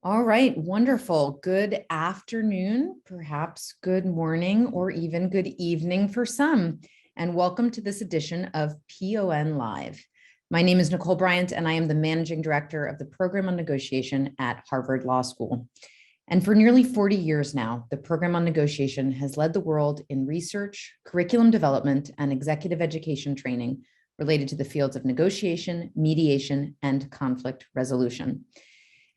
All right, wonderful. Good afternoon, perhaps good morning, or even good evening for some. And welcome to this edition of PON Live. My name is Nicole Bryant, and I am the Managing Director of the Program on Negotiation at Harvard Law School. And for nearly 40 years now, the Program on Negotiation has led the world in research, curriculum development, and executive education training related to the fields of negotiation, mediation, and conflict resolution.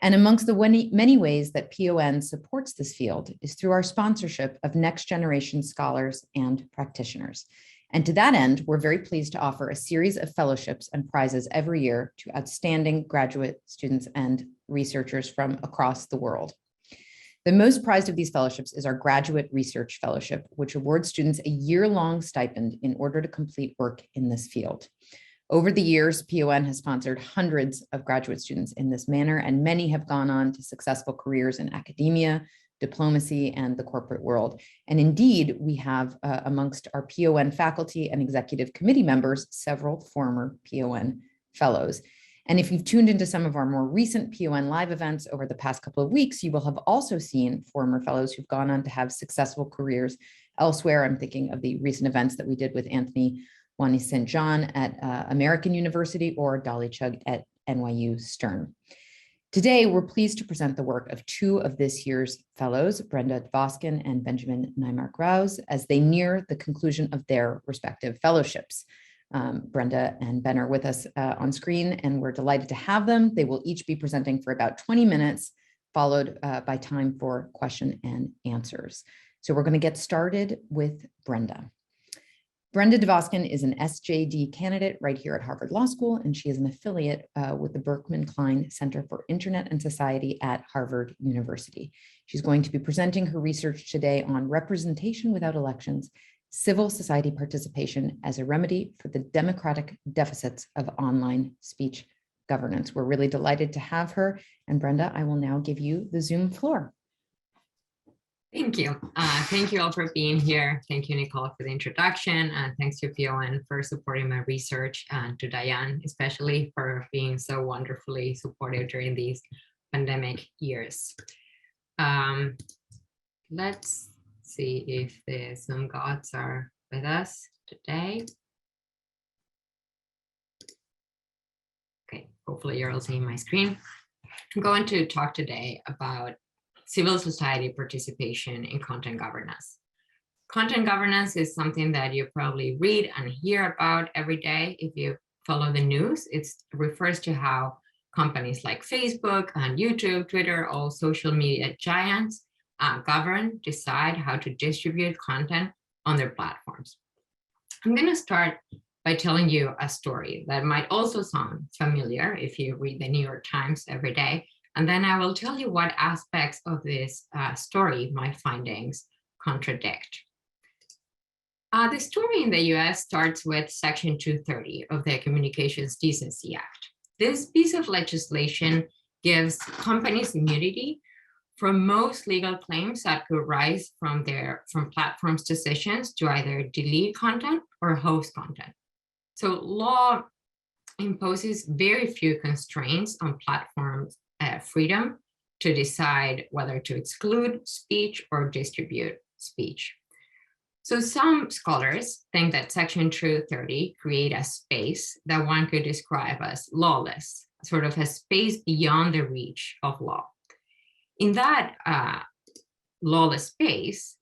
And amongst the many ways that PON supports this field is through our sponsorship of next generation scholars and practitioners. And to that end, we're very pleased to offer a series of fellowships and prizes every year to outstanding graduate students and researchers from across the world. The most prized of these fellowships is our Graduate Research Fellowship, which awards students a year-long stipend in order to complete work in this field. Over the years, PON has sponsored hundreds of graduate students in this manner, and many have gone on to successful careers in academia, diplomacy, and the corporate world. And indeed, we have amongst our PON faculty and executive committee members, several former PON fellows. And if you've tuned into some of our more recent PON live events over the past couple of weeks, you will have also seen former fellows who've gone on to have successful careers elsewhere. I'm thinking of the recent events that we did with Anthony Wani St. John at American University or Dolly Chugh at NYU Stern. Today, we're pleased to present the work of two of this year's fellows, Brenda Dvoskin and Benjamin Naimark-Rowse, as they near the conclusion of their respective fellowships. Brenda and Ben are with us on screen, and we're delighted to have them. They will each be presenting for about 20 minutes, followed by time for question and answers. So we're going to get started with Brenda. Brenda Dvoskin is an SJD candidate right here at Harvard Law School, and she is an affiliate with the Berkman Klein Center for Internet and Society at Harvard University. She's going to be presenting her research today on representation without elections, civil society participation as a remedy for the democratic deficits of online speech governance. We're really delighted to have her. And Brenda, I will now give you the Zoom floor. Thank you. Thank you all for being here. Thank you, Nicole, for the introduction. And thanks to PON for supporting my research, and to Diane, especially for being so wonderfully supportive during these pandemic years. Let's see if the Zoom gods are with us today. Okay, hopefully you're all seeing my screen. I'm going to talk today about civil society participation in content governance. Content governance is something that you probably read and hear about every day if you follow the news. It refers to how companies like Facebook and YouTube, Twitter, all social media giants govern, decide how to distribute content on their platforms. I'm going to start by telling you a story that might also sound familiar if you read the New York Times every day. And then I will tell you what aspects of this story my findings contradict. The story in the US starts with Section 230 of the Communications Decency Act. This piece of legislation gives companies immunity from most legal claims that could arise from platforms' decisions to either delete content or host content. So law imposes very few constraints on platforms' freedom to decide whether to exclude speech or distribute speech. So some scholars think that Section 230 create a space that one could describe as lawless, sort of a space beyond the reach of law. In that lawless space,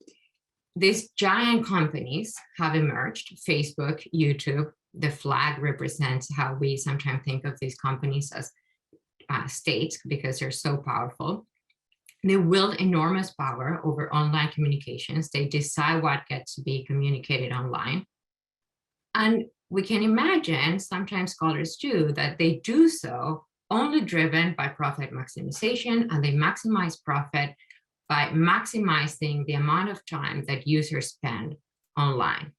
these giant companies have emerged. Facebook, YouTube, the flag represents how we sometimes think of these companies as states because they're so powerful. They wield enormous power over online communications. They decide what gets to be communicated online. And we can imagine, sometimes scholars do, that they do so only driven by profit maximization, and they maximize profit by maximizing the amount of time that users spend online.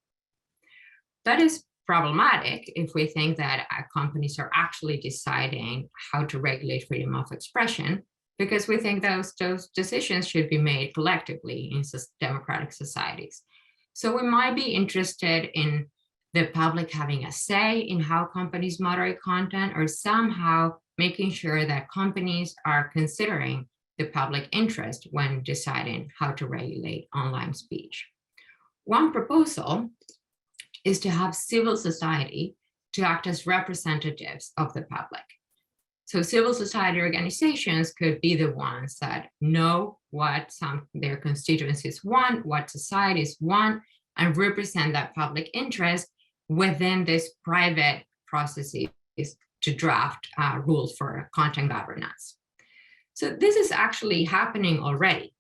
That is problematic if we think that companies are actually deciding how to regulate freedom of expression, because we think those decisions should be made collectively in democratic societies. So we might be interested in the public having a say in how companies moderate content, or somehow making sure that companies are considering the public interest when deciding how to regulate online speech. One proposal is to have civil society to act as representatives of the public. So civil society organizations could be the ones that know what their constituencies want, what societies want, and represent that public interest within this private processes to draft rules for content governance. So this is actually happening already.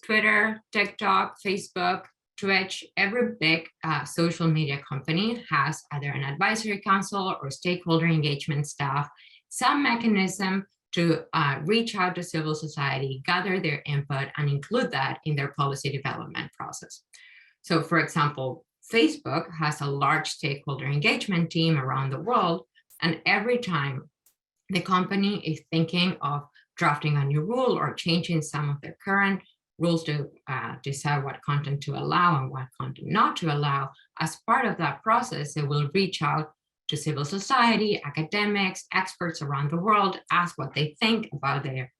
Twitter, TikTok, Facebook, Twitch, every big social media company has either an advisory council or stakeholder engagement staff, some mechanism to reach out to civil society, gather their input, and include that in their policy development process. So for example, Facebook has a large stakeholder engagement team around the world, and every time the company is thinking of drafting a new rule or changing some of their current rules to decide what content to allow and what content not to allow, as part of that process, they will reach out to civil society, academics, experts around the world, ask what they think about their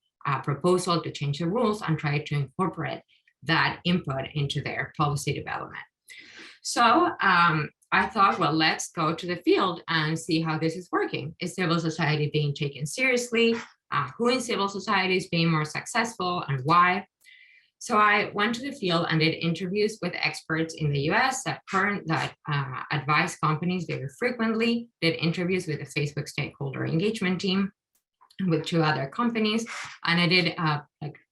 proposal to change the rules, and try to incorporate that input into their policy development. So I thought, well, let's go to the field and see how this is working. Is civil society being taken seriously? Who in civil society is being more successful and why? So I went to the field and did interviews with experts in the US that advise companies very frequently, did interviews with the Facebook stakeholder engagement team and with 2 other companies. And I did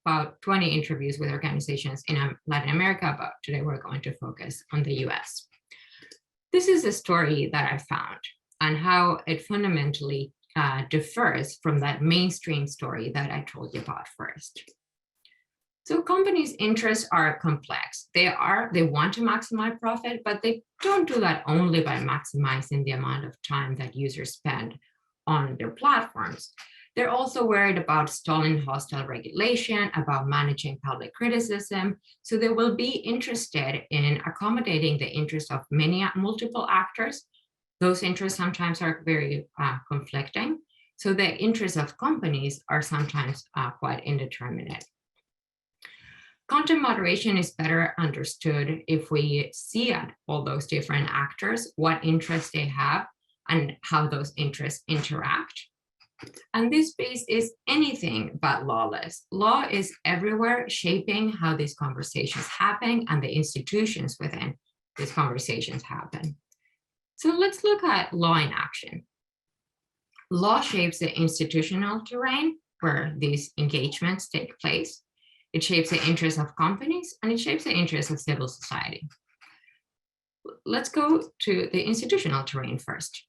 about 20 interviews with organizations in Latin America, but today we're going to focus on the US. This is a story that I found and how it fundamentally differs from that mainstream story that I told you about first. So companies' interests are complex. They want to maximize profit, but they don't do that only by maximizing the amount of time that users spend on their platforms. They're also worried about stalling hostile regulation, about managing public criticism. So they will be interested in accommodating the interests of multiple actors. Those interests sometimes are very conflicting. So the interests of companies are sometimes quite indeterminate. Content moderation is better understood if we see at all those different actors, what interests they have, and how those interests interact. And this space is anything but lawless. Law is everywhere, shaping how these conversations happen and the institutions within these conversations happen. So let's look at law in action. Law shapes the institutional terrain where these engagements take place. It shapes the interests of companies, and it shapes the interests of civil society. Let's go to the institutional terrain first.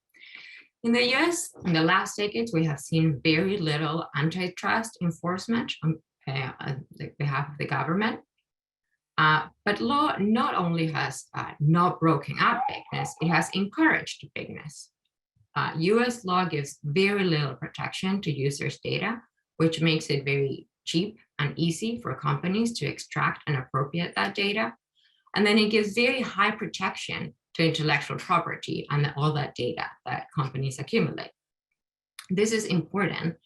In the US, in the last decades, we have seen very little antitrust enforcement on behalf of the government. But law not only has not broken up bigness, it has encouraged bigness. US law gives very little protection to users' data, which makes it very cheap and easy for companies to extract and appropriate that data. And then it gives very high protection to intellectual property and all that data that companies accumulate. This is important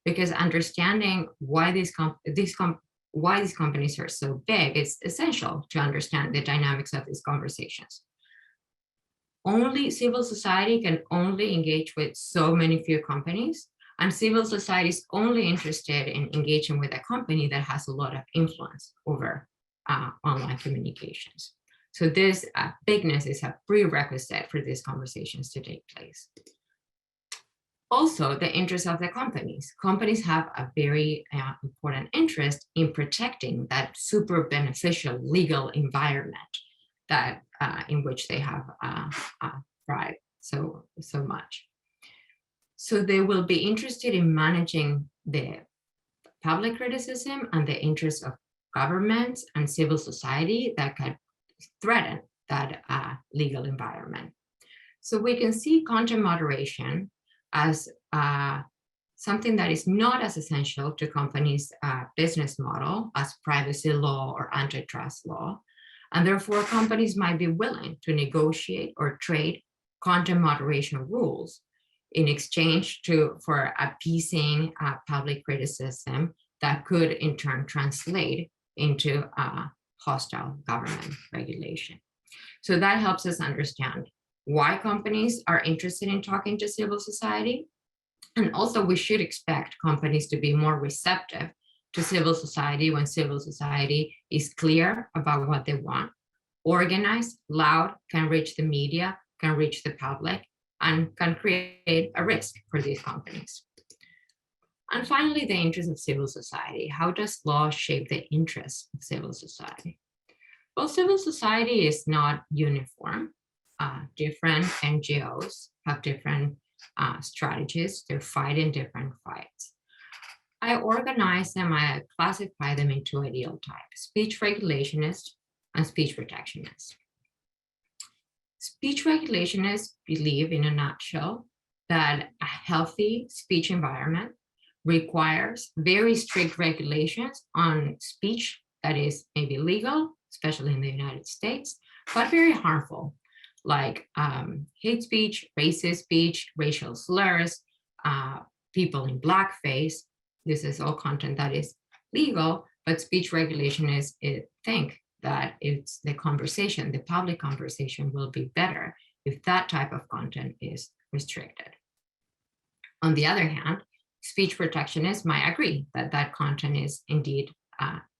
because understanding why these companies are so big is essential to understand the dynamics of these conversations. Only civil society can only engage with so many few companies, and civil society is only interested in engaging with a company that has a lot of influence over online communications. So this bigness is a prerequisite for these conversations to take place. Also, the interest of the companies. Companies have a very important interest in protecting that super beneficial legal environment that in which they have thrived so much. So they will be interested in managing the public criticism and the interests of governments and civil society that could threaten that legal environment. So we can see content moderation as something that is not as essential to companies' business model as privacy law or antitrust law. And therefore, companies might be willing to negotiate or trade content moderation rules in exchange for appeasing public criticism that could in turn translate into hostile government regulation. So that helps us understand why companies are interested in talking to civil society. And also we should expect companies to be more receptive to civil society when civil society is clear about what they want, organized, loud, can reach the media, can reach the public, and can create a risk for these companies. And finally, the interest of civil society. How does law shape the interests of civil society? Well, civil society is not uniform. Different NGOs have different strategies to fight in different fights. I organize them, I classify them into ideal types: speech regulationists and speech protectionists. Speech regulationists believe, in a nutshell, that a healthy speech environment requires very strict regulations on speech that is maybe legal, especially in the United States, but very harmful, like hate speech, racist speech, racial slurs, people in blackface. This is all content that is legal, but speech regulationists think that it's the conversation, the public conversation will be better if that type of content is restricted. On the other hand, speech protectionists might agree that that content is indeed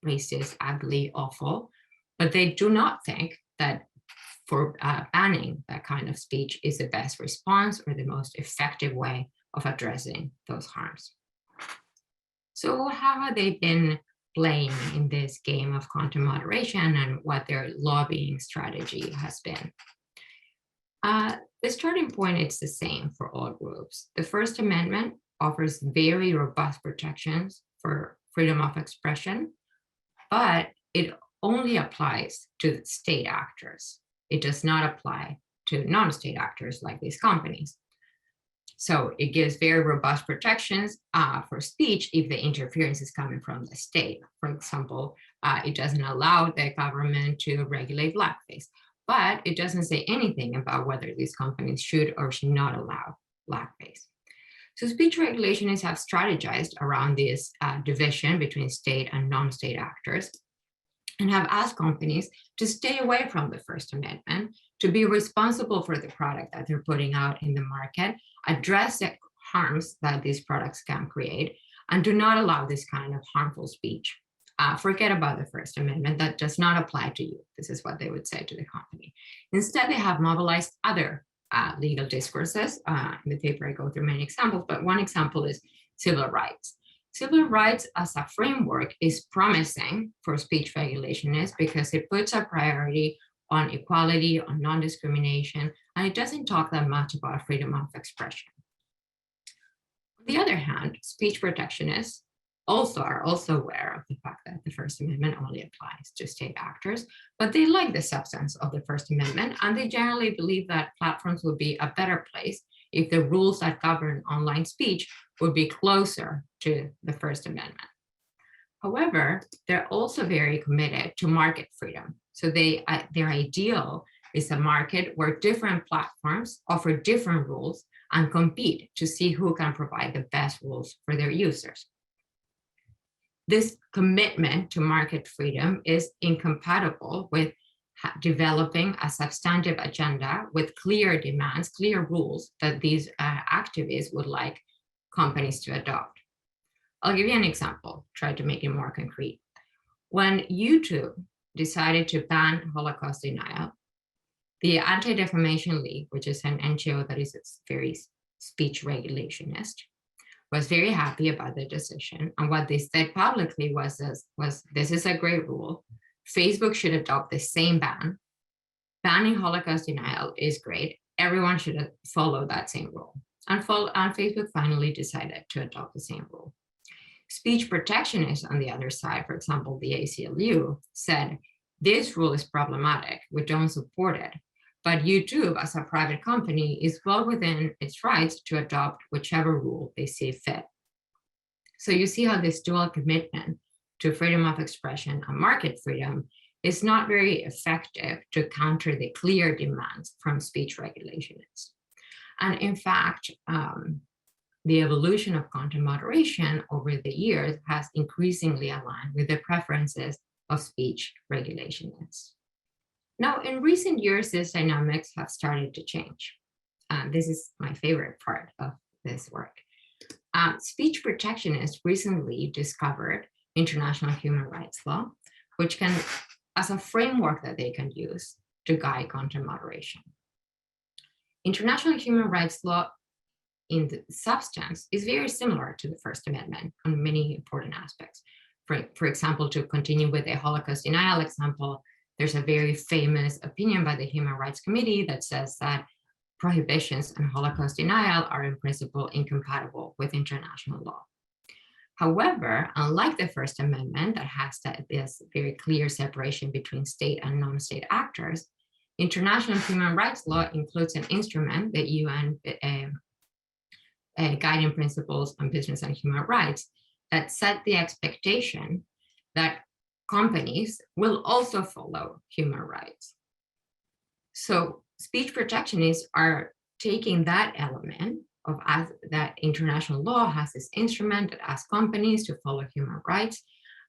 racist, ugly, awful, but they do not think that for banning that kind of speech is the best response or the most effective way of addressing those harms. So how have they been playing in this game of content moderation and what their lobbying strategy has been? The starting point is the same for all groups. The First Amendment offers very robust protections for freedom of expression, but it only applies to state actors. It does not apply to non-state actors like these companies. So it gives very robust protections for speech if the interference is coming from the state. For example, it doesn't allow the government to regulate blackface, but it doesn't say anything about whether these companies should or should not allow blackface. So speech regulationists have strategized around this division between state and non-state actors and have asked companies to stay away from the First Amendment, to be responsible for the product that they're putting out in the market, address the harms that these products can create, and do not allow this kind of harmful speech. Forget about the First Amendment, that does not apply to you. This is what they would say to the company. Instead, they have mobilized other legal discourses. In the paper, I go through many examples, but one example is civil rights. Civil rights as a framework is promising for speech regulationists because it puts a priority on equality, on non-discrimination, and it doesn't talk that much about freedom of expression. On the other hand, speech protectionists are also aware of the fact that the First Amendment only applies to state actors, but they like the substance of the First Amendment, and they generally believe that platforms would be a better place if the rules that govern online speech would be closer to the First Amendment. However, they're also very committed to market freedom. So their ideal is a market where different platforms offer different rules and compete to see who can provide the best rules for their users. This commitment to market freedom is incompatible with developing a substantive agenda with clear demands, clear rules that these activists would like companies to adopt. I'll give you an example, try to make it more concrete. When YouTube decided to ban Holocaust denial, the Anti-Defamation League, which is an NGO that is very speech regulationist, was very happy about the decision. And what they said publicly was this is a great rule. Facebook should adopt the same ban. Banning Holocaust denial is great. Everyone should follow that same rule. And Facebook finally decided to adopt the same rule. Speech protectionists on the other side, for example, the ACLU, said, this rule is problematic, we don't support it. But YouTube, as a private company, is well within its rights to adopt whichever rule they see fit. So you see how this dual commitment to freedom of expression and market freedom is not very effective to counter the clear demands from speech regulationists. And in fact, the evolution of content moderation over the years has increasingly aligned with the preferences of speech regulationists. Now, in recent years, these dynamics have started to change. This is my favorite part of this work. Speech protectionists recently discovered international human rights law, which can, as a framework that they can use to guide content moderation. International human rights law in the substance is very similar to the First Amendment on many important aspects. For example, to continue with the Holocaust denial example, there's a very famous opinion by the Human Rights Committee that says that prohibitions on Holocaust denial are in principle incompatible with international law. However, unlike the First Amendment that has this very clear separation between state and non-state actors, international human rights law includes an instrument, the UN Guiding Principles on Business and Human Rights, that set the expectation that companies will also follow human rights. So speech protectionists are taking that element of that international law has this instrument that asks companies to follow human rights,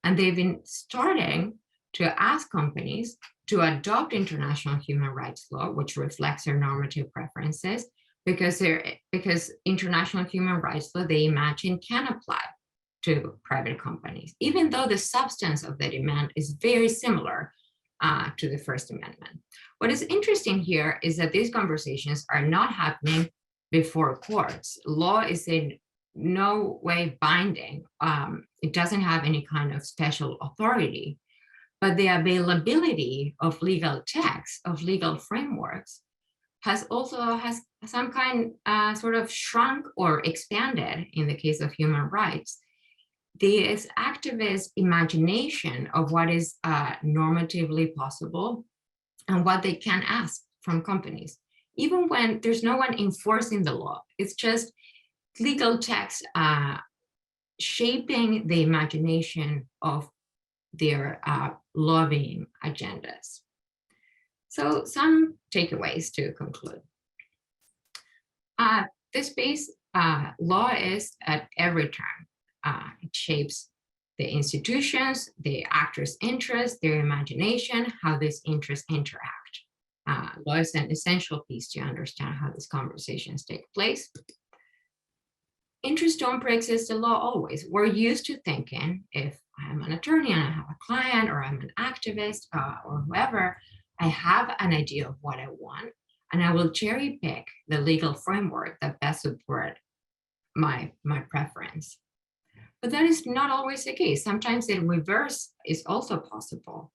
and they've been starting to ask companies to adopt international human rights law, which reflects their normative preferences, because international human rights law they imagine can apply to private companies, even though the substance of the demand is very similar to the First Amendment. What is interesting here is that these conversations are not happening before courts. Law is in no way binding. It doesn't have any kind of special authority, but the availability of legal texts, of legal frameworks, has some kind sort of shrunk or expanded in the case of human rights. This activist imagination of what is normatively possible and what they can ask from companies, even when there's no one enforcing the law. It's just legal text shaping the imagination of their lobbying agendas. So some takeaways to conclude. This space, law is at every turn. It shapes the institutions, the actors' interests, their imagination, how these interests interact. Law is an essential piece to understand how these conversations take place. Interests don't pre-exist the law always. We're used to thinking, if I'm an attorney and I have a client, or I'm an activist, or whoever, I have an idea of what I want, and I will cherry pick the legal framework that best support my preference. But that is not always the case. Sometimes the reverse is also possible,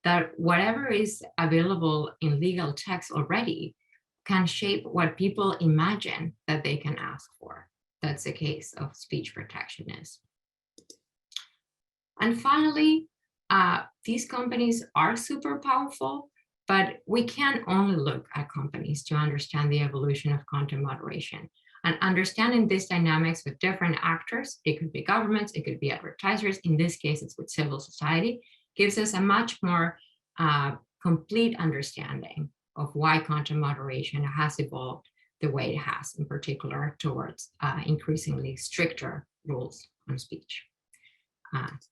that whatever is available in legal text already can shape what people imagine that they can ask for. That's the case of speech protectionists. And finally, these companies are super powerful, but we can only look at companies to understand the evolution of content moderation. And understanding these dynamics with different actors, it could be governments, it could be advertisers, in this case it's with civil society, gives us a much more complete understanding of why content moderation has evolved the way it has, in particular towards increasingly stricter rules on speech.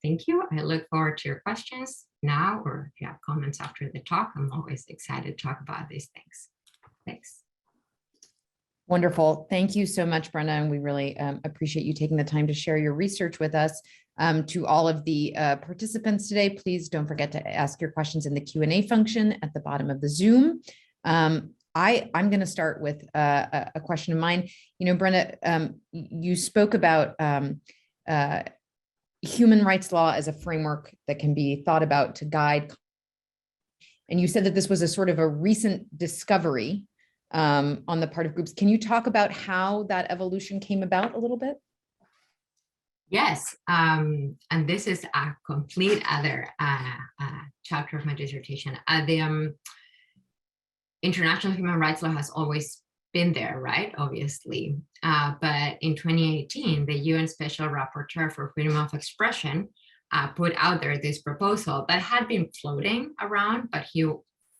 Thank you. I look forward to your questions now, or if you have comments after the talk. I'm always excited to talk about these things. Thanks. Wonderful. Thank you so much, Brenda. And we really appreciate you taking the time to share your research with us. To all of the participants today, please don't forget to ask your questions in the Q&A function at the bottom of the Zoom. I'm going to start with a question of mine. You know, Brenda, you spoke about human rights law as a framework that can be thought about to guide. And you said that this was a sort of a recent discovery on the part of groups. Can you talk about how that evolution came about a little bit? Yes, and this is a complete other chapter of my dissertation. The international human rights law has always been there, right? Obviously. But in 2018, the UN Special Rapporteur for Freedom of Expression put out there this proposal that had been floating around, but he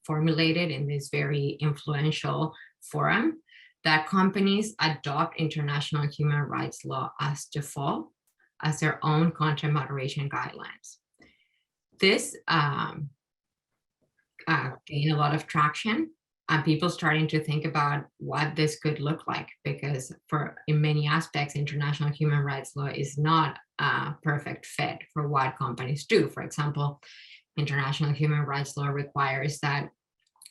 formulated in this very influential forum that companies adopt international human rights law as default, as their own content moderation guidelines. This gained a lot of traction, and people starting to think about what this could look like, because in many aspects, international human rights law is not a perfect fit for what companies do. For example, international human rights law requires that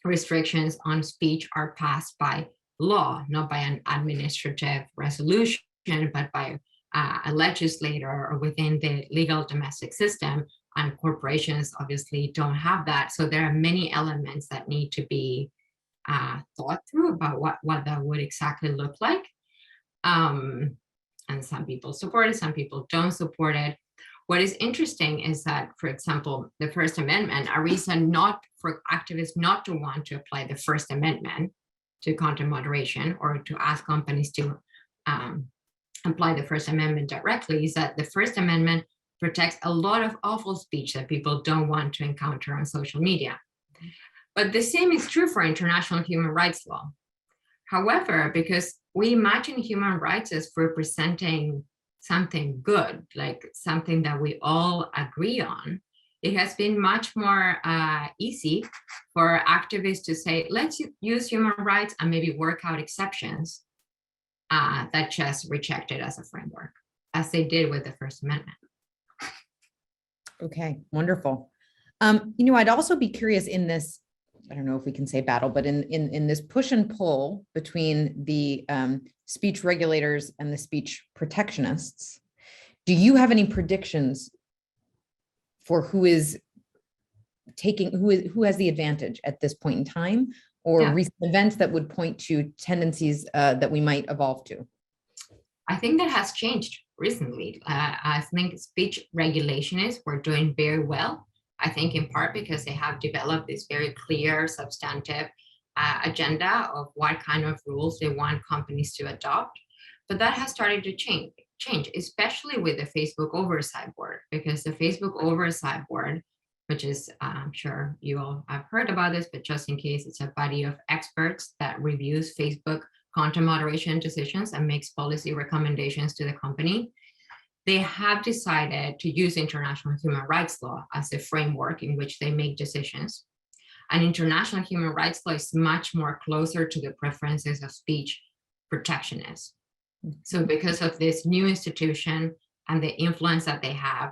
restrictions on speech are passed by law, not by an administrative resolution, but by a legislator or within the legal domestic system. And corporations obviously don't have that. So there are many elements that need to be thought through about what that would exactly look like. And some people support it, some people don't support it. What is interesting is that, for example, the First Amendment, a reason not for activists not to want to apply the First Amendment to content moderation or to ask companies to apply the First Amendment directly is that the First Amendment protects a lot of awful speech that people don't want to encounter on social media. But the same is true for international human rights law. However, because we imagine human rights as representing something good, like something that we all agree on, it has been much more easy for activists to say, let's use human rights and maybe work out exceptions that just reject it as a framework, as they did with the First Amendment. Okay, wonderful. I'd also be curious in this, I don't know if we can say battle, but in this push and pull between the speech regulators and the speech protectionists, do you have any predictions for who has the advantage at this point in time, or recent events that would point to tendencies that we might evolve to? I think that has changed recently. I think speech regulationists were doing very well. I think in part because they have developed this very clear, substantive agenda of what kind of rules they want companies to adopt. But that has started to change, especially with the Facebook Oversight Board, because the Facebook Oversight Board, which is, I'm sure you all have heard about this, but just in case, it's a body of experts that reviews Facebook content moderation decisions and makes policy recommendations to the company. They have decided to use international human rights law as the framework in which they make decisions. And international human rights law is much more closer to the preferences of speech protectionists. So because of this new institution and the influence that they have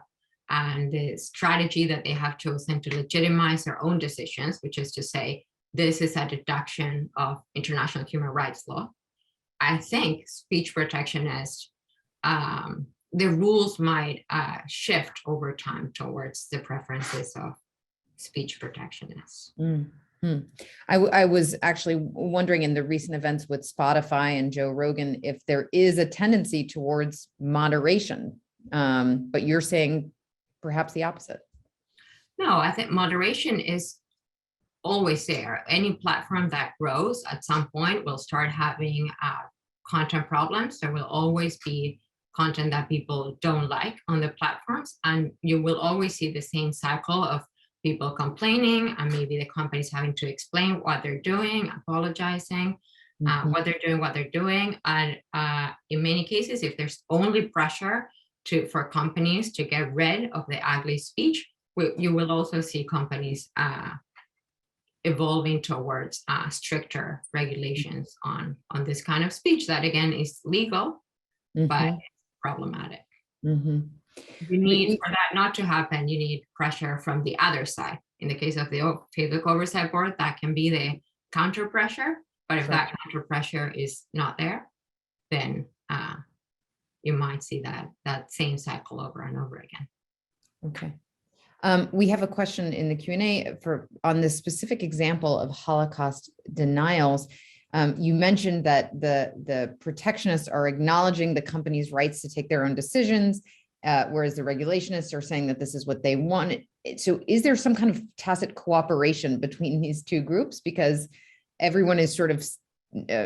and the strategy that they have chosen to legitimize their own decisions, which is to say, this is a deduction of international human rights law, I think speech protectionists, the rules might shift over time towards the preferences of speech protectionists. Mm-hmm. I was actually wondering in the recent events with Spotify and Joe Rogan if there is a tendency towards moderation, but you're saying perhaps the opposite. No, I think moderation is always there. Any platform that grows at some point will start having content problems. There will always be content that people don't like on the platforms, and you will always see the same cycle of people complaining, and maybe the companies having to explain what they're doing, apologizing, what they're doing. And in many cases, if there's only pressure for companies to get rid of the ugly speech, you will also see companies evolving towards stricter regulations on this kind of speech that, again, is legal, but problematic. You need, for that not to happen, you need pressure from the other side. In the case of the Facebook Oversight Board, that can be the counter pressure, but if that counter pressure is not there, then you might see that same cycle over and over again. Okay. We have a question in the Q&A on this specific example of Holocaust denials. You mentioned that the protectionists are acknowledging the company's rights to take their own decisions, whereas the regulationists are saying that this is what they want. So is there some kind of tacit cooperation between these two groups? Because everyone is sort of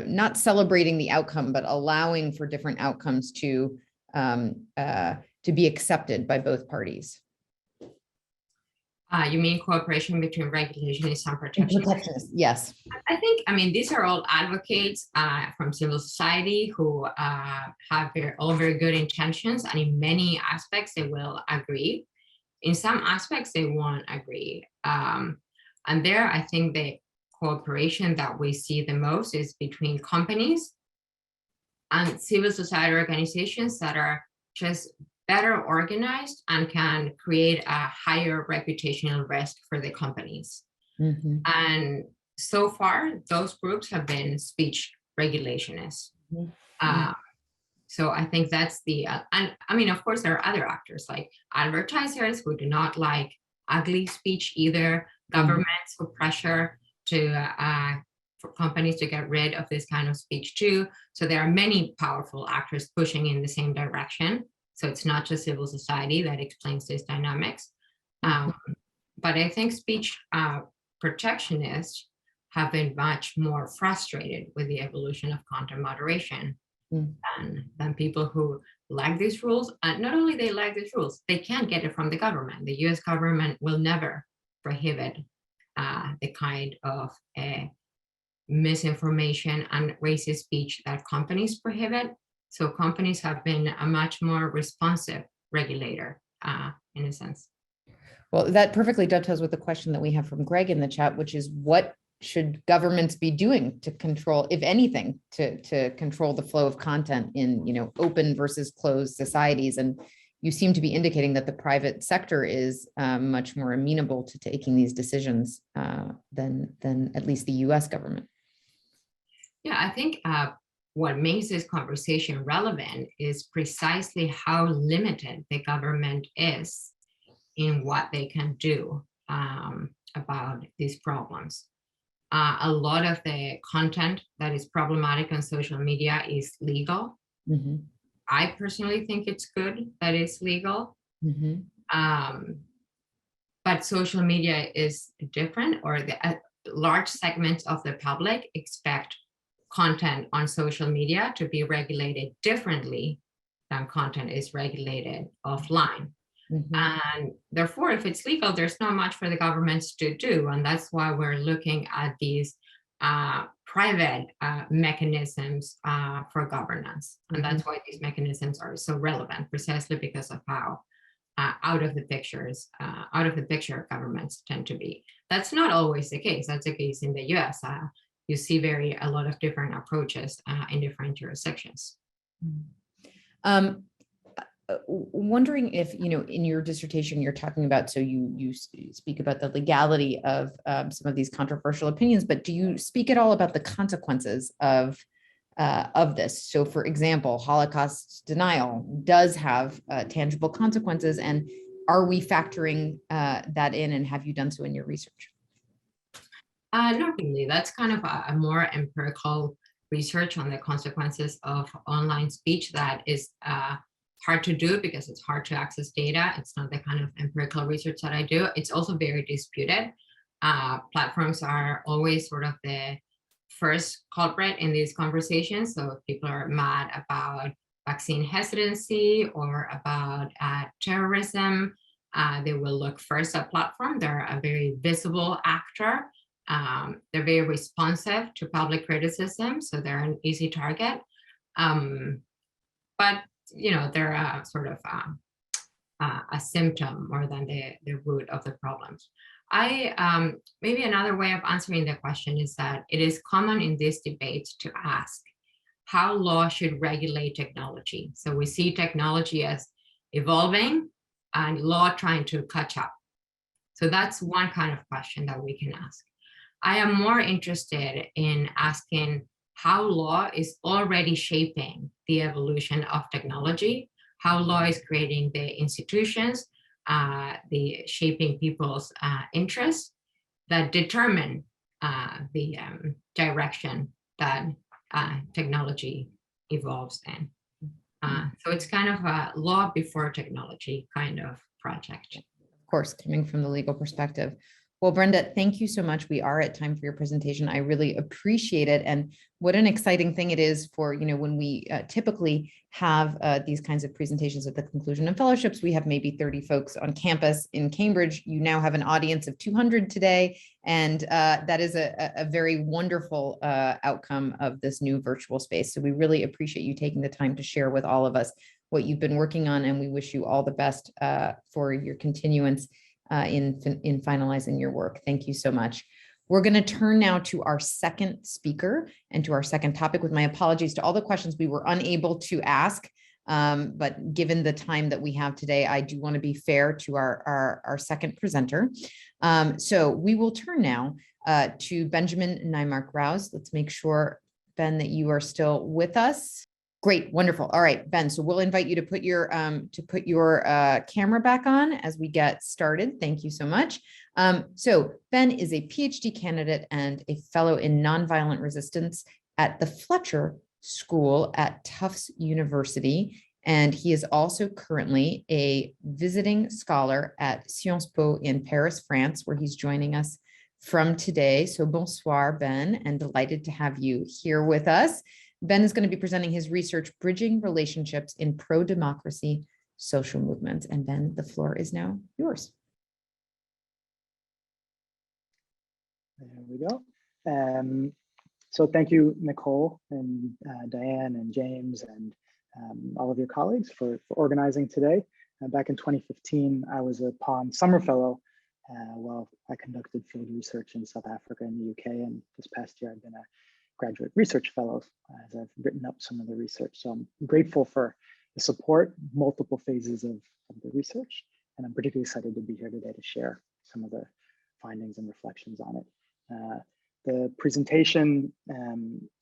not celebrating the outcome, but allowing for different outcomes to be accepted by both parties. You mean cooperation between regulation and some protection? Protectionist, yes. I mean, these are all advocates from civil society who have all very good intentions, and in many aspects they will agree. In some aspects they won't agree. And there, I think the cooperation that we see the most is between companies and civil society organizations that are just better organized and can create a higher reputational risk for the companies. Mm-hmm. And so far, those groups have been speech regulationists. Mm-hmm. So I think that's and I mean, of course, there are other actors like advertisers who do not like ugly speech either, governments who pressure for companies to get rid of this kind of speech too. So there are many powerful actors pushing in the same direction. So it's not just civil society that explains these dynamics. But I think speech protectionists have been much more frustrated with the evolution of content moderation than people who like these rules. And not only they like these rules, they can't get it from the government. The US government will never prohibit the kind of misinformation and racist speech that companies prohibit. So companies have been a much more responsive regulator in a sense. Well, that perfectly dovetails with the question that we have from Greg in the chat, which is what should governments be doing to control, if anything, to control the flow of content in, open versus closed societies? And you seem to be indicating that the private sector is much more amenable to taking these decisions than at least the US government. Yeah, I think what makes this conversation relevant is precisely how limited the government is in what they can do about these problems. A lot of the content that is problematic on social media is legal. Mm-hmm. I personally think it's good that it's legal. Mm-hmm. But social media is different, or large segments of the public expect content on social media to be regulated differently than content is regulated offline. Mm-hmm. And therefore, if it's legal, there's not much for the governments to do. And that's why we're looking at these private mechanisms for governance. And that's why these mechanisms are so relevant, precisely because of how out of the picture governments tend to be. That's not always the case. That's the case in the US. You see a lot of different approaches in different jurisdictions. Wondering if, in your dissertation, you're talking about, so you speak about the legality of some of these controversial opinions, but do you speak at all about the consequences of this? So for example, Holocaust denial does have tangible consequences, and are we factoring that in, and have you done so in your research? Not really. That's kind of a more empirical research on the consequences of online speech that is hard to do because it's hard to access data. It's not the kind of empirical research that I do. It's also very disputed. Platforms are always sort of the first culprit in these conversations. So if people are mad about vaccine hesitancy or about terrorism, they will look first at platform. They're a very visible actor. They're very responsive to public criticism, so they're an easy target. But they're a sort of a symptom more than the root of the problems. Maybe another way of answering the question is that it is common in these debates to ask how law should regulate technology. So we see technology as evolving and law trying to catch up. So that's one kind of question that we can ask. I am more interested in asking how law is already shaping the evolution of technology, how law is creating the institutions, the shaping people's interests that determine the direction that technology evolves in. So it's kind of a law before technology kind of project. Of course, coming from the legal perspective. Well, Brenda, thank you so much. We are at time for your presentation. I really appreciate it. And what an exciting thing it is for, when we typically have these kinds of presentations at the conclusion of fellowships, we have maybe 30 folks on campus in Cambridge. You now have an audience of 200 today. And that is a very wonderful outcome of this new virtual space. So we really appreciate you taking the time to share with all of us what you've been working on. And we wish you all the best for your continuance in finalizing your work. Thank you so much. We're going to turn now to our second speaker and to our second topic, with my apologies to all the questions we were unable to ask. But given the time that we have today, I do want to be fair to our second presenter. So we will turn now to Benjamin Naimark-Rowse. Let's make sure, Ben, that you are still with us. Great, wonderful. All right, Ben, so we'll invite you to put your camera back on as we get started. Thank you so much. So Ben is a PhD candidate and a fellow in nonviolent resistance at the Fletcher School at Tufts University. And he is also currently a visiting scholar at Sciences Po in Paris, France, where he's joining us from today. So bonsoir, Ben, and delighted to have you here with us. Ben is going to be presenting his research, Bridging Relationships in Pro-Democracy Social Movements. And Ben, the floor is now yours. There we go. So thank you, Nicole and Diane and James and all of your colleagues for organizing today. Back in 2015, I was a PON summer fellow while I conducted field research in South Africa and the UK. And this past year, I've been a graduate research fellow as I've written up some of the research. So I'm grateful for the support, multiple phases of the research. And I'm particularly excited to be here today to share some of the findings and reflections on it. The presentation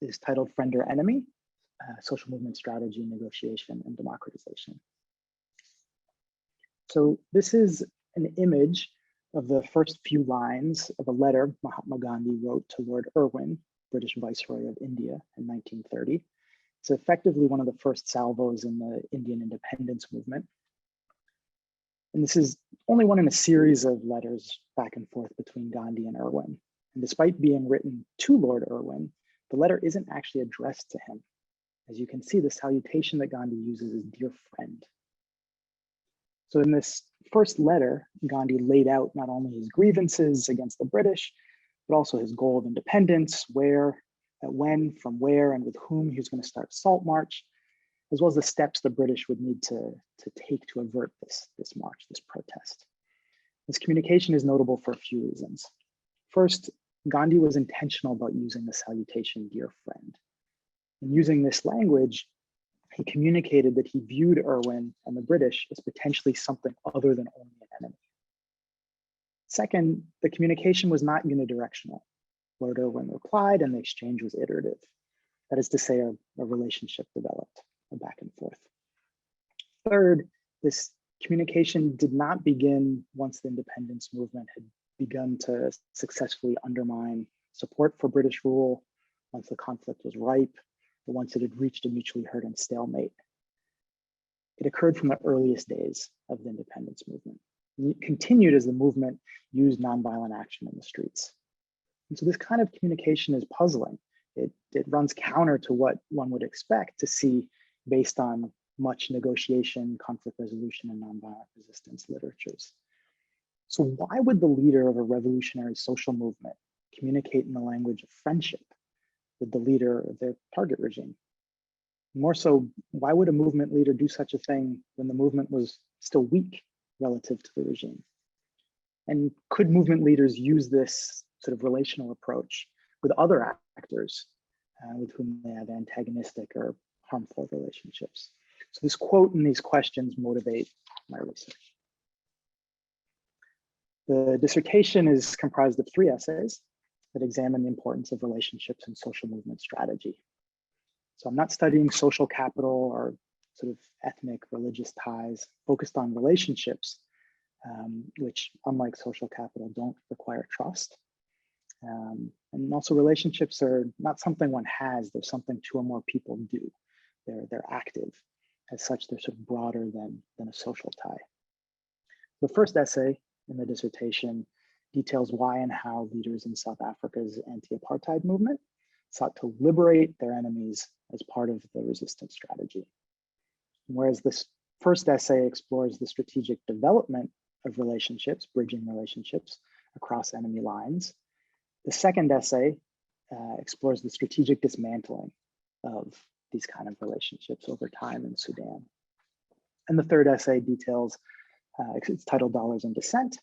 is titled Friend or Enemy, Social Movement Strategy, Negotiation, and Democratization. So this is an image of the first few lines of a letter Mahatma Gandhi wrote to Lord Irwin, British Viceroy of India in 1930. It's effectively one of the first salvos in the Indian independence movement. And this is only one in a series of letters back and forth between Gandhi and Irwin. And despite being written to Lord Irwin, the letter isn't actually addressed to him. As you can see, the salutation that Gandhi uses is "dear friend." So in this first letter, Gandhi laid out not only his grievances against the British, but also his goal of independence, where, when, from where, and with whom he was going to start Salt March, as well as the steps the British would need to take to avert this march, this protest. This communication is notable for a few reasons. First, Gandhi was intentional about using the salutation, "dear friend." In using this language, he communicated that he viewed Irwin and the British as potentially something other than only an enemy. Second, the communication was not unidirectional. Lord Irwin replied and the exchange was iterative. That is to say, a relationship developed, a back and forth. Third, this communication did not begin once the independence movement had begun to successfully undermine support for British rule, once the conflict was ripe, or once it had reached a mutually heard and stalemate. It occurred from the earliest days of the independence movement. And it continued as the movement used nonviolent action in the streets. And so this kind of communication is puzzling. It runs counter to what one would expect to see based on much negotiation, conflict resolution, and nonviolent resistance literatures. So why would the leader of a revolutionary social movement communicate in the language of friendship with the leader of their target regime? More so, why would a movement leader do such a thing when the movement was still weak relative to the regime? And could movement leaders use this sort of relational approach with other actors with whom they have antagonistic or harmful relationships? So this quote and these questions motivate my research. The dissertation is comprised of 3 essays that examine the importance of relationships in social movement strategy. So I'm not studying social capital or sort of ethnic, religious ties, focused on relationships, which, unlike social capital, don't require trust. And also relationships are not something one has, they're something 2 or more people do. They're active. As such, they're sort of broader than a social tie. The first essay in the dissertation details why and how leaders in South Africa's anti-apartheid movement sought to liberate their enemies as part of the resistance strategy. Whereas this first essay explores the strategic development of relationships, bridging relationships across enemy lines, the second essay explores the strategic dismantling of these kind of relationships over time in Sudan. And the third essay details, it's titled Dollars and Dissent,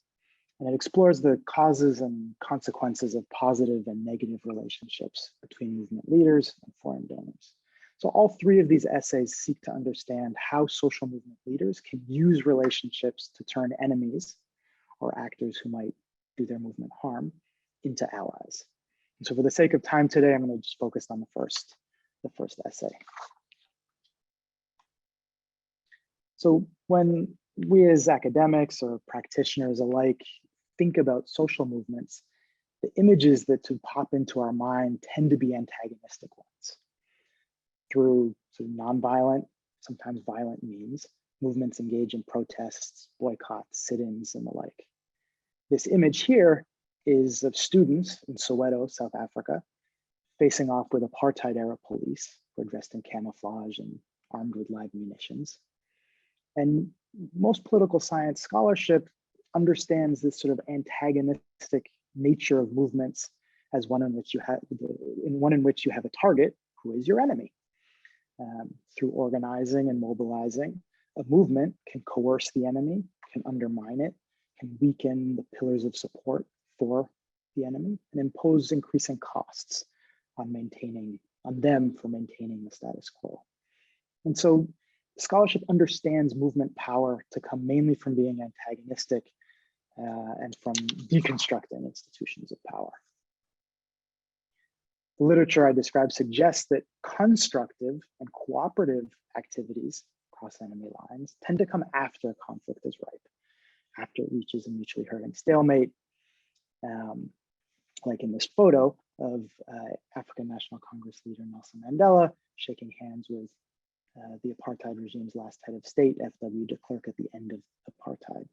and it explores the causes and consequences of positive and negative relationships between movement leaders and foreign donors. So all three of these essays seek to understand how social movement leaders can use relationships to turn enemies or actors who might do their movement harm into allies. And so for the sake of time today, I'm going to just focus on the first essay. So when we as academics or practitioners alike think about social movements, the images that to pop into our mind tend to be antagonistic ones. Through sort of nonviolent, sometimes violent means, movements engage in protests, boycotts, sit-ins, and the like. This image here is of students in Soweto, South Africa, facing off with apartheid-era police who are dressed in camouflage and armed with live munitions. And most political science scholarship understands this sort of antagonistic nature of movements as one in which you have a target who is your enemy. Through organizing and mobilizing, a movement can coerce the enemy, can undermine it, can weaken the pillars of support for the enemy, and impose increasing costs on them for maintaining the status quo. And so scholarship understands movement power to come mainly from being antagonistic and from deconstructing institutions of power. The literature I described suggests that constructive and cooperative activities across enemy lines tend to come after conflict is ripe, after it reaches a mutually hurting stalemate, like in this photo of African National Congress leader Nelson Mandela shaking hands with the apartheid regime's last head of state, F.W. de Klerk, at the end of apartheid.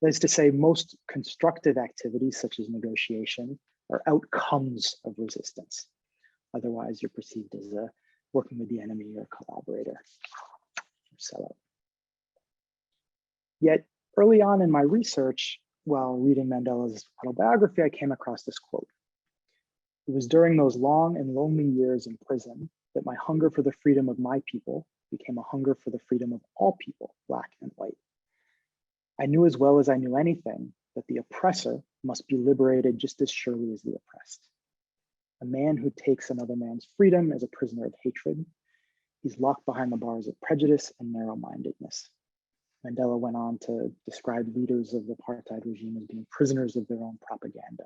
That is to say, most constructive activities, such as negotiation, are outcomes of resistance. Otherwise, you're perceived as working with the enemy or a collaborator or sellout. Yet, early on in my research, while reading Mandela's autobiography, I came across this quote. It was during those long and lonely years in prison that my hunger for the freedom of my people became a hunger for the freedom of all people, Black and white. I knew as well as I knew anything that the oppressor must be liberated just as surely as the oppressed. A man who takes another man's freedom is a prisoner of hatred. He's locked behind the bars of prejudice and narrow-mindedness. Mandela went on to describe leaders of the apartheid regime as being prisoners of their own propaganda.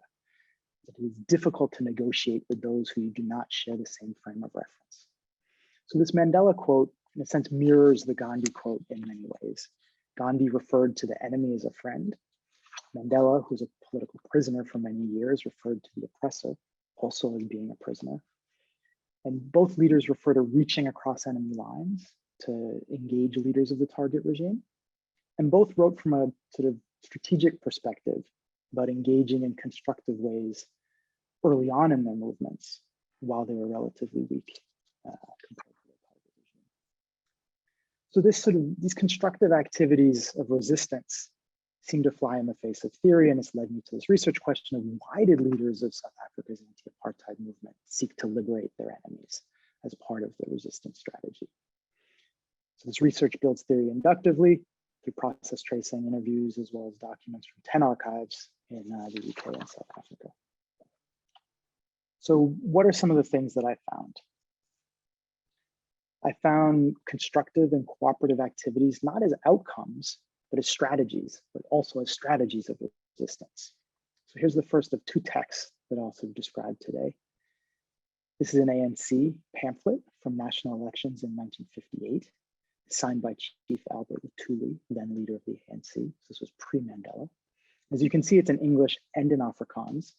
It is difficult to negotiate with those who do not share the same frame of reference. So this Mandela quote, in a sense, mirrors the Gandhi quote in many ways. Gandhi referred to the enemy as a friend. Mandela, who's a political prisoner for many years, referred to the oppressor also as being a prisoner. And both leaders refer to reaching across enemy lines to engage leaders of the target regime. And both wrote from a sort of strategic perspective about engaging in constructive ways early on in their movements while they were relatively weak compared to the target regime. So these constructive activities of resistance seem to fly in the face of theory, and it's led me to this research question of why did leaders of South Africa's anti-apartheid movement seek to liberate their enemies as part of their resistance strategy? So this research builds theory inductively through process tracing, interviews, as well as documents from 10 archives in the UK and South Africa. So what are some of the things that I found? I found constructive and cooperative activities not as outcomes, but as strategies, but also as strategies of resistance. So here's the first of two texts that I'll sort of describe today. This is an ANC pamphlet from national elections in 1958, signed by Chief Albert Lutuli, then leader of the ANC. This was pre-Mandela. As you can see, it's in English and in Afrikaans.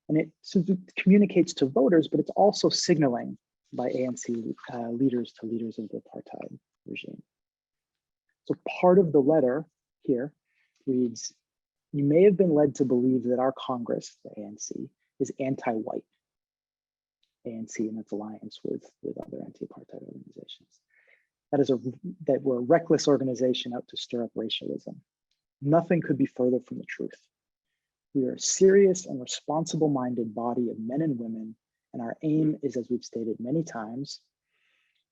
And it sort of communicates to voters, but it's also signaling by ANC leaders to leaders of the apartheid regime. So part of the letter here reads, you may have been led to believe that our Congress, the ANC, is anti-white. ANC and its alliance with other anti-apartheid organizations. That we're a reckless organization out to stir up racialism. Nothing could be further from the truth. We are a serious and responsible-minded body of men and women, and our aim is, as we've stated many times,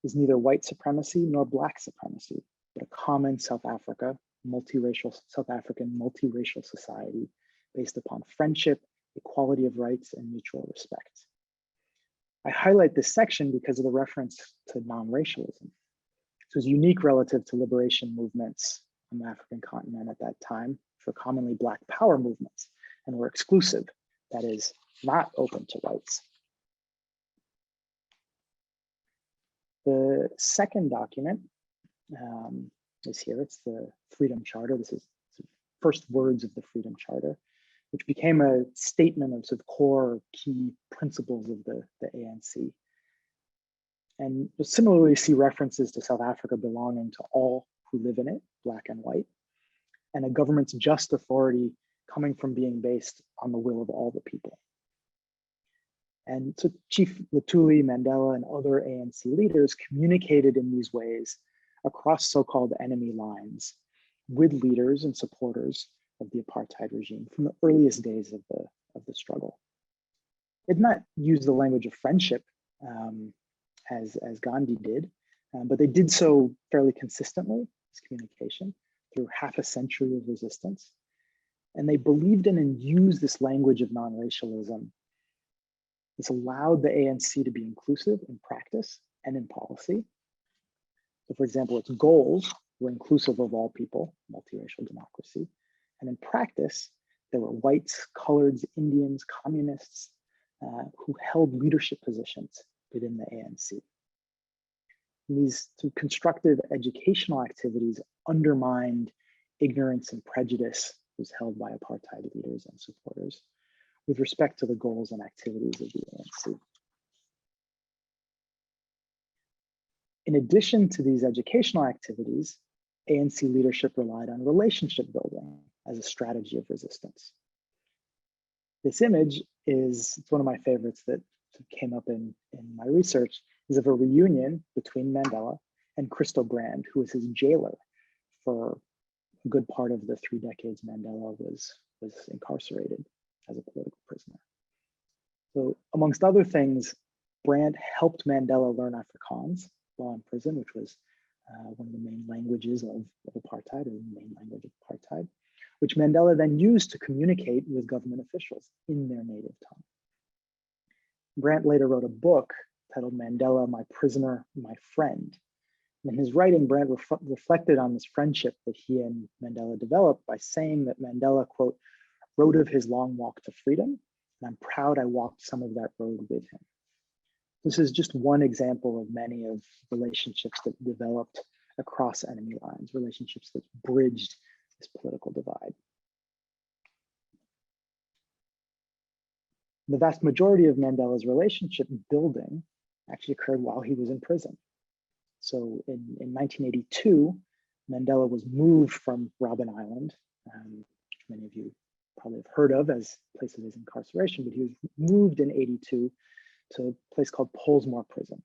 is neither white supremacy nor Black supremacy, but a common South African multiracial society based upon friendship, equality of rights, and mutual respect. I highlight this section because of the reference to non-racialism. This was unique relative to liberation movements on the African continent at that time for commonly Black power movements, and were exclusive, that is, not open to whites. The second document is here. It's the Freedom Charter. This is the first words of the Freedom Charter, which became a statement of sort of core key principles of the ANC. And you'll similarly see references to South Africa belonging to all who live in it, Black and white, and a government's just authority coming from being based on the will of all the people. And so Chief Luthuli, Mandela, and other ANC leaders communicated in these ways across so-called enemy lines with leaders and supporters of the apartheid regime from the earliest days of the struggle. They did not use the language of friendship as Gandhi did, but they did so fairly consistently, this communication, through half a century of resistance. And they believed in and used this language of non-racialism. This allowed the ANC to be inclusive in practice and in policy. So for example, its goals were inclusive of all people, multiracial democracy. And in practice, there were whites, coloreds, Indians, communists who held leadership positions within the ANC. And these constructive educational activities undermined ignorance and prejudice was held by apartheid leaders and supporters with respect to the goals and activities of the ANC. In addition to these educational activities, ANC leadership relied on relationship building as a strategy of resistance. This image it's one of my favorites that came up in my research, is of a reunion between Mandela and Crystal Brand, who was his jailer for a good part of the 3 decades Mandela was incarcerated as a political prisoner. So amongst other things, Brand helped Mandela learn Afrikaans while in prison, which was one of the main languages of apartheid, or the main language of apartheid, which Mandela then used to communicate with government officials in their native tongue. Brand later wrote a book titled Mandela, My Prisoner, My Friend. In his writing, Brand reflected on this friendship that he and Mandela developed by saying that Mandela, quote, wrote of his long walk to freedom, and I'm proud I walked some of that road with him. This is just one example of many of relationships that developed across enemy lines, relationships that bridged this political divide. The vast majority of Mandela's relationship building actually occurred while he was in prison. So in 1982, Mandela was moved from Robben Island, which many of you probably have heard of as a place of his incarceration, but he was moved in 82 to a place called Pollsmoor Prison.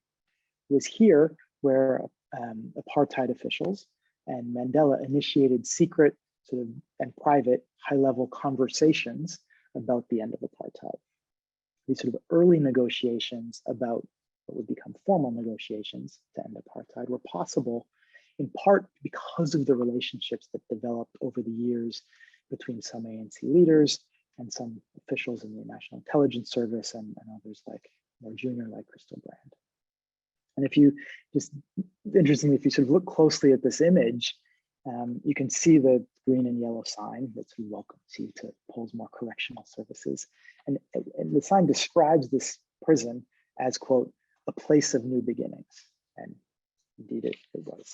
It was here where apartheid officials and Mandela initiated secret and private high-level conversations about the end of apartheid. These sort of early negotiations about what would become formal negotiations to end apartheid were possible in part because of the relationships that developed over the years between some ANC leaders and some officials in the National Intelligence Service and others more junior like Crystal Brand. And if you interestingly, if you sort of look closely at this image, you can see the green and yellow sign that welcomes you to Pollsmoor Correctional Services. And the sign describes this prison as, quote, a place of new beginnings. And indeed it was.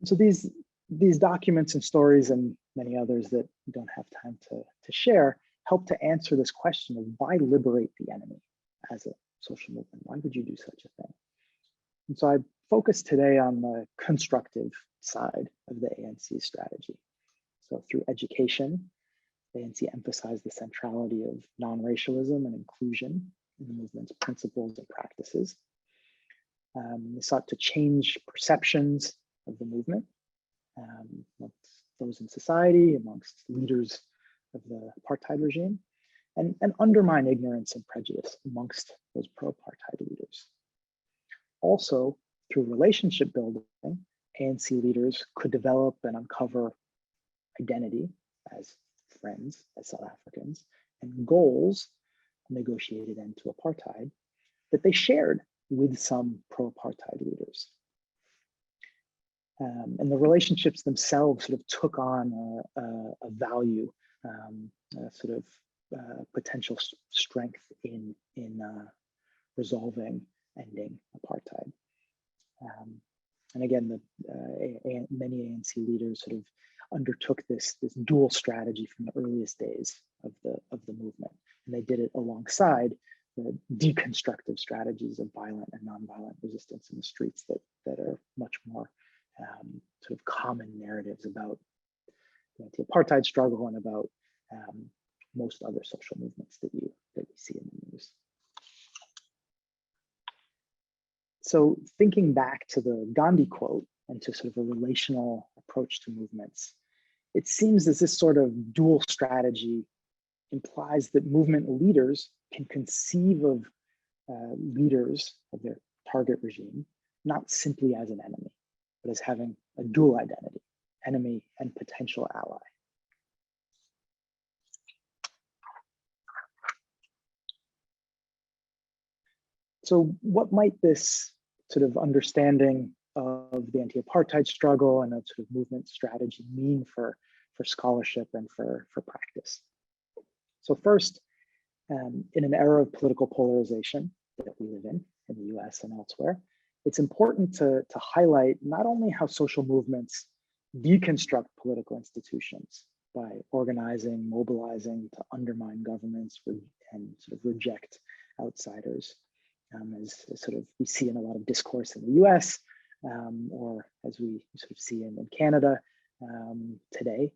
So these documents and stories and many others that we don't have time to share help to answer this question of why liberate the enemy as a social movement? Why would you do such a thing? And so I focus today on the constructive side of the ANC's strategy. So through education, the ANC emphasized the centrality of non-racialism and inclusion in the movement's principles and practices. They sought to change perceptions of the movement amongst those in society, amongst leaders of the apartheid regime, and undermine ignorance and prejudice amongst those pro-apartheid leaders. Also, through relationship building, ANC leaders could develop and uncover identity as friends, as South Africans, and goals, a negotiated end to apartheid, that they shared with some pro-apartheid leaders. And the relationships themselves sort of took on a value, sort of potential strength in resolving, ending apartheid. And again, many ANC leaders sort of undertook this dual strategy from the earliest days of the movement, and they did it alongside the deconstructive strategies of violent and nonviolent resistance in the streets that are much more sort of common narratives about the anti-apartheid struggle and about most other social movements that you see in the news. So thinking back to the Gandhi quote and to sort of a relational approach to movements, it seems that this sort of dual strategy implies that movement leaders can conceive of leaders of their target regime, not simply as an enemy, but as having a dual identity, enemy and potential ally. So what might this sort of understanding of the anti-apartheid struggle and a sort of movement strategy mean for scholarship and for practice? So first, in an era of political polarization that we live in the US and elsewhere, it's important to highlight not only how social movements deconstruct political institutions by organizing, mobilizing to undermine governments and sort of reject outsiders, as sort of we see in a lot of discourse in the US, or as we sort of see in Canada today,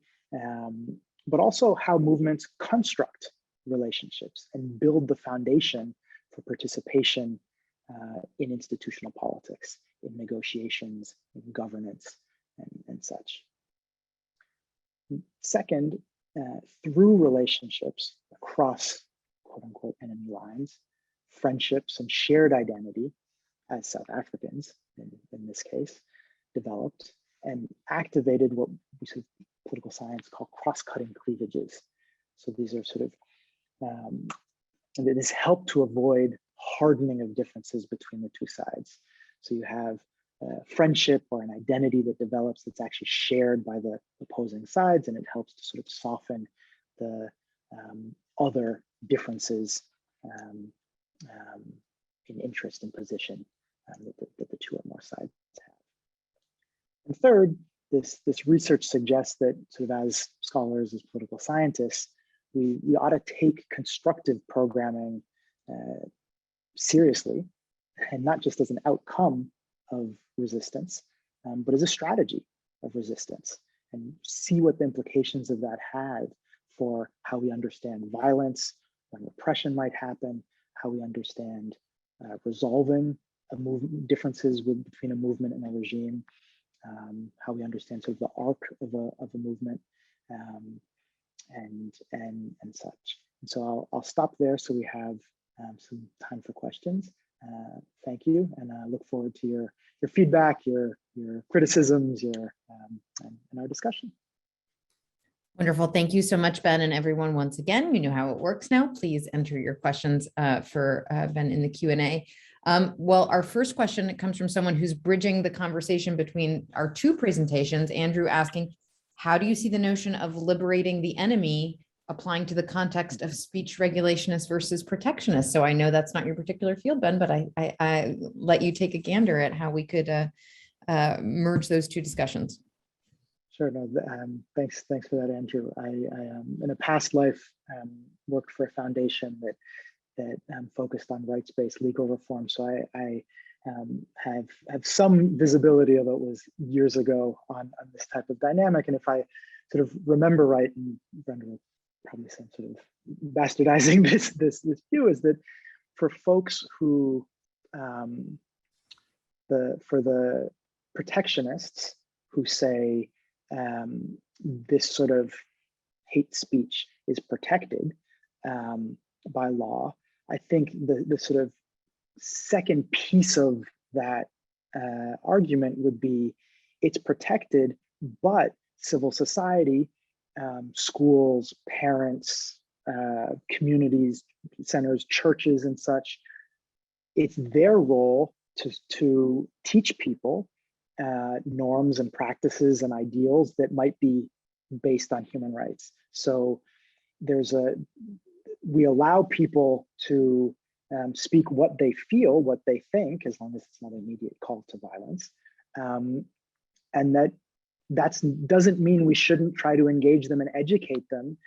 but also how movements construct relationships and build the foundation for participation in institutional politics, in negotiations, in governance, and such. Second, through relationships across quote unquote enemy lines, friendships and shared identity as South Africans, in this case, developed and activated what we sort of political science call cross-cutting cleavages. So these are sort of, this helped to avoid hardening of differences between the two sides. So you have a friendship or an identity that develops that's actually shared by the opposing sides, and it helps to sort of soften the other differences in interest and position that the two or more sides have. And third, this research suggests that sort of as scholars, as political scientists, we ought to take constructive programming seriously, and not just as an outcome of resistance, but as a strategy of resistance, and see what the implications of that have for how we understand violence, when repression might happen, how we understand resolving differences between a movement and a regime, how we understand sort of the arc of a movement, and such. And so I'll stop there so we have some time for questions. Thank you, and I look forward to your feedback, your criticisms, and our discussion. Wonderful. Thank you so much, Ben, and everyone. Once again, you know how it works now. Please enter your questions for Ben in the Q&A. Well, our first question comes from someone who's bridging the conversation between our two presentations. Andrew asking, how do you see the notion of liberating the enemy applying to the context of speech regulationists versus protectionists? So I know that's not your particular field, Ben, but I let you take a gander at how we could merge those two discussions. Sure. No, thanks for that, Andrew. I in a past life worked for a foundation that that focused on rights-based legal reform. So I have some visibility, although it was years ago, on this type of dynamic. And if I sort of remember right, and Brenda will probably say sort of bastardizing this view, is that for folks who for the protectionists who say this sort of hate speech is protected by law, I think the sort of second piece of that argument would be it's protected, but civil society, schools, parents, communities, centers, churches, and such, it's their role to teach people norms and practices and ideals that might be based on human rights. So we allow people to speak what they feel, what they think, as long as it's not an immediate call to violence. And that doesn't mean we shouldn't try to engage them and educate them.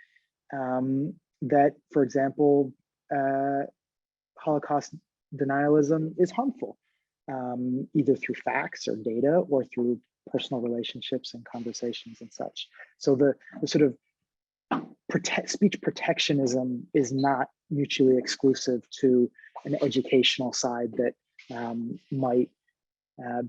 That, for example, Holocaust denialism is harmful, either through facts or data or through personal relationships and conversations and such. So the sort of speech protectionism is not mutually exclusive to an educational side that might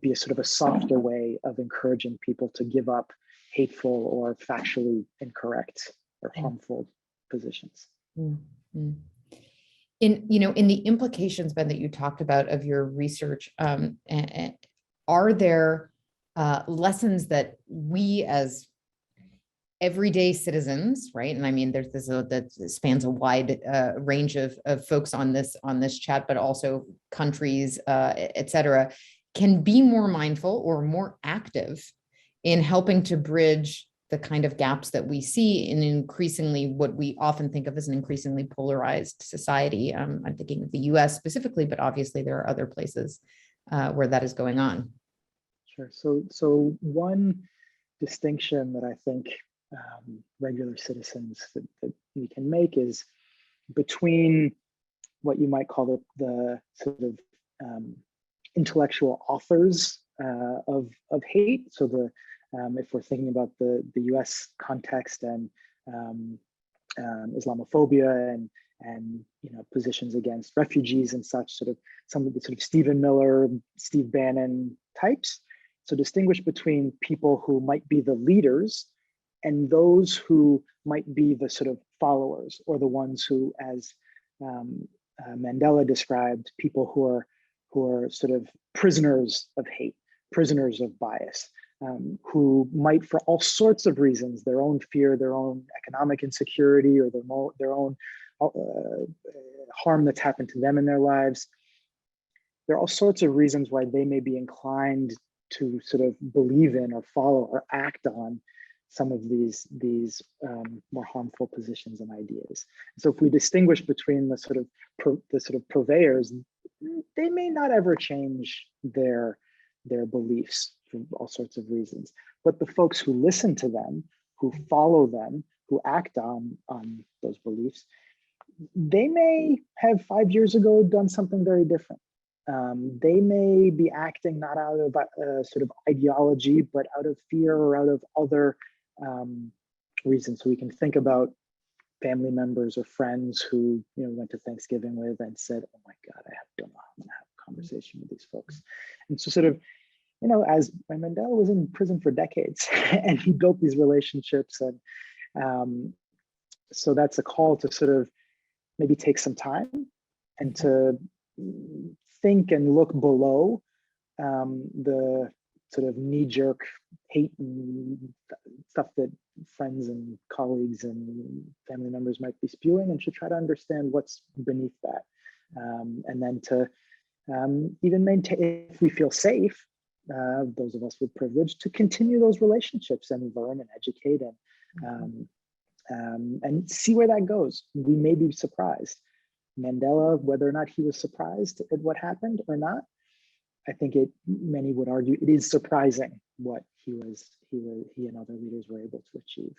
be a sort of a softer way of encouraging people to give up hateful or factually incorrect or harmful positions. Mm-hmm. In the implications, Ben, that you talked about of your research, are there lessons that we as everyday citizens, right? And I mean, there's this that spans a wide range of folks on this chat, but also countries, et cetera, can be more mindful or more active in helping to bridge the kind of gaps that we see in increasingly what we often think of as an increasingly polarized society. I'm thinking of the US specifically, but obviously there are other places where that is going on. Sure. So one distinction that I think regular citizens that we can make is between what you might call the sort of intellectual authors of hate. So if we're thinking about the US context and Islamophobia and positions against refugees and such, sort of some of the sort of Stephen Miller, Steve Bannon types. So distinguish between people who might be the leaders and those who might be the sort of followers, or the ones who, as Mandela described, people who are sort of prisoners of hate, prisoners of bias, who might, for all sorts of reasons, their own fear, their own economic insecurity, or their own harm that's happened to them in their lives. There are all sorts of reasons why they may be inclined to sort of believe in or follow or act on some of these more harmful positions and ideas. So if we distinguish between the sort of purveyors, they may not ever change their beliefs for all sorts of reasons. But the folks who listen to them, who follow them, who act on those beliefs, they may have 5 years ago done something very different. They may be acting not out of sort of ideology, but out of fear or out of other reasons. So we can think about family members or friends who went to Thanksgiving with and said, "Oh my God, I don't know how I'm going to have a conversation with these folks." And so sort of, as Mandela was in prison for decades and he built these relationships, and so that's a call to sort of maybe take some time and to think and look below the sort of knee-jerk hate and stuff that friends and colleagues and family members might be spewing, and should try to understand what's beneath that. And then to even maintain, if we feel safe, those of us with privilege, to continue those relationships and learn and educate and see where that goes. We may be surprised. Mandela, whether or not he was surprised at what happened or not, I think many would argue it is surprising what he and other leaders were able to achieve.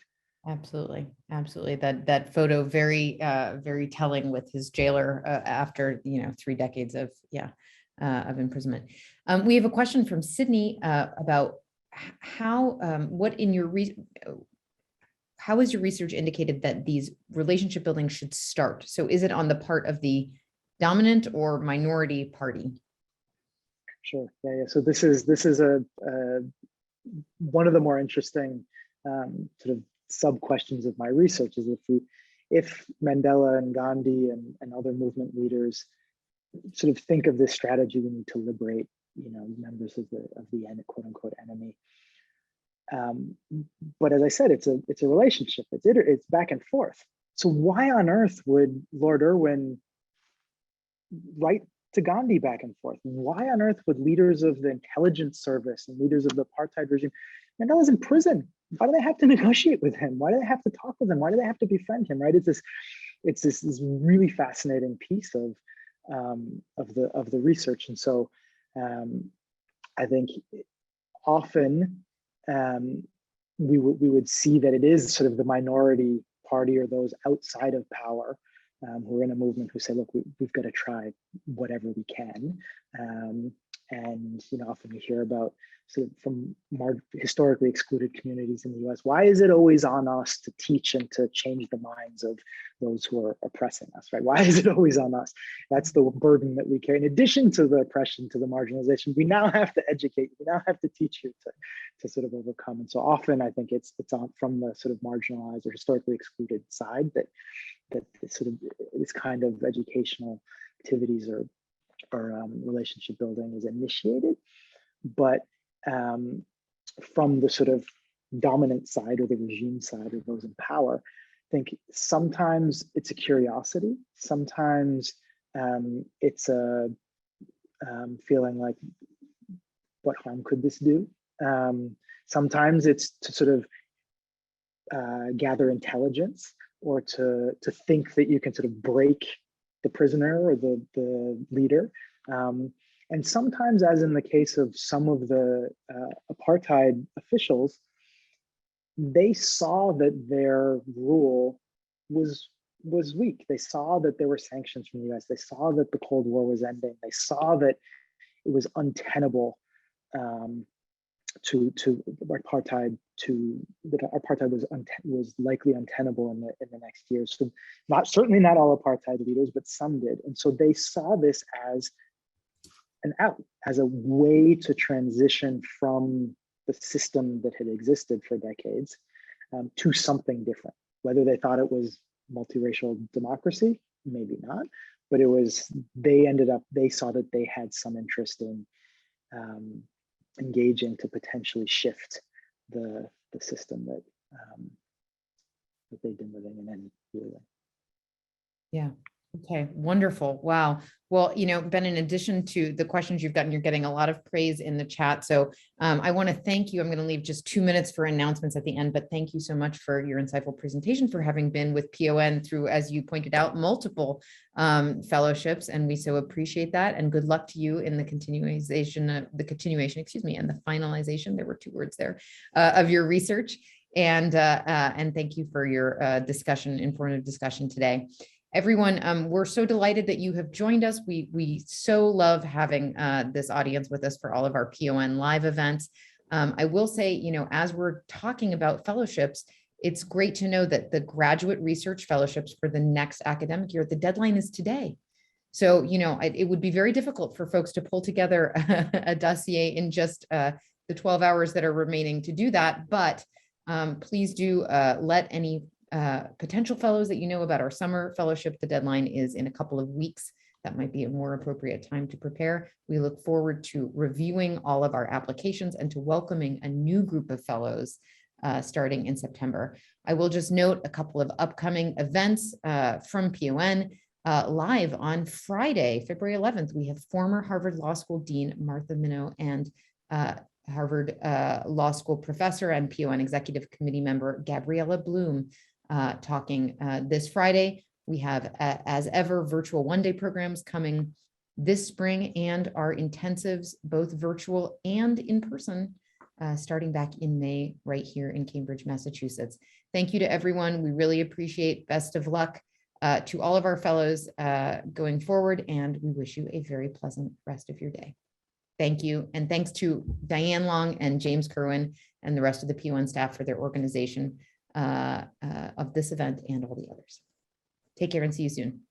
Absolutely. Absolutely. That photo, very telling with his jailer after, 3 decades of imprisonment. We have a question from Sydney about how, how has your research indicated that these relationship building should start? So is it on the part of the dominant or minority party? Sure. Yeah. So this is a one of the more interesting sort of sub questions of my research is if Mandela and Gandhi and other movement leaders sort of think of this strategy, we need to liberate, members of the quote unquote enemy. But as I said, it's a relationship. It's back and forth. So why on earth would Lord Irwin write to Gandhi back and forth? Why on earth would leaders of the intelligence service and leaders of the apartheid regime? Mandela's in prison. Why do they have to negotiate with him? Why do they have to talk with him? Why do they have to befriend him? Right? It's this really fascinating piece of the research. And so I think often we would see that it is sort of the minority party or those outside of power who are in a movement who say, look, we've got to try whatever we can. And often we hear about sort of from more historically excluded communities in the US, why is it always on us to teach and to change the minds of those who are oppressing us, right? Why is it always on us? That's the burden that we carry. In addition to the oppression, to the marginalization, we now have to educate, we now have to teach you to sort of overcome. And so often I think it's on from the sort of marginalized or historically excluded side that sort of this kind of educational activities or relationship building is initiated. But from the sort of dominant side or the regime side or those in power, I think sometimes it's a curiosity. Sometimes it's a feeling like, what harm could this do? Sometimes it's to sort of gather intelligence or to think that you can sort of break the prisoner or the leader. And sometimes, as in the case of some of the apartheid officials, they saw that their rule was weak. They saw that there were sanctions from the US. They saw that the Cold War was ending. They saw that it was untenable to apartheid was likely untenable in the next years. So certainly not all apartheid leaders, but some did. And so they saw this as an out, as a way to transition from the system that had existed for decades to something different. Whether they thought it was multiracial democracy, maybe not, but they saw that they had some interest in engaging to potentially shift the system that they've been living in and feeling. Yeah. Okay. Wonderful. Wow. Well, Ben, in addition to the questions you've gotten, you're getting a lot of praise in the chat. So I want to thank you. I'm going to leave just 2 minutes for announcements at the end, but thank you so much for your insightful presentation, for having been with PON through, as you pointed out, multiple fellowships. And we so appreciate that. And good luck to you in the continuation, and the finalization. There were 2 words there of your research. And thank you for your informative discussion today. Everyone, we're so delighted that you have joined us. We so love having this audience with us for all of our PON live events. I will say, as we're talking about fellowships, it's great to know that the graduate research fellowships for the next academic year, the deadline is today. So, it would be very difficult for folks to pull together a dossier in just the 12 hours that are remaining to do that. But please do let any potential fellows that you know about our summer fellowship. The deadline is in a couple of weeks. That might be a more appropriate time to prepare. We look forward to reviewing all of our applications and to welcoming a new group of fellows starting in September. I will just note a couple of upcoming events from PON. Live on Friday, February 11th, we have former Harvard Law School Dean Martha Minow and Harvard Law School professor and PON Executive Committee member Gabriella Bloom talking this Friday. We have, as ever, virtual one-day programs coming this spring, and our intensives, both virtual and in person, starting back in May, right here in Cambridge, Massachusetts. Thank you to everyone. We really appreciate. Best of luck to all of our fellows going forward, and we wish you a very pleasant rest of your day. Thank you. And thanks to Diane Long and James Kerwin and the rest of the PON staff for their organization of this event and all the others. Take care and see you soon.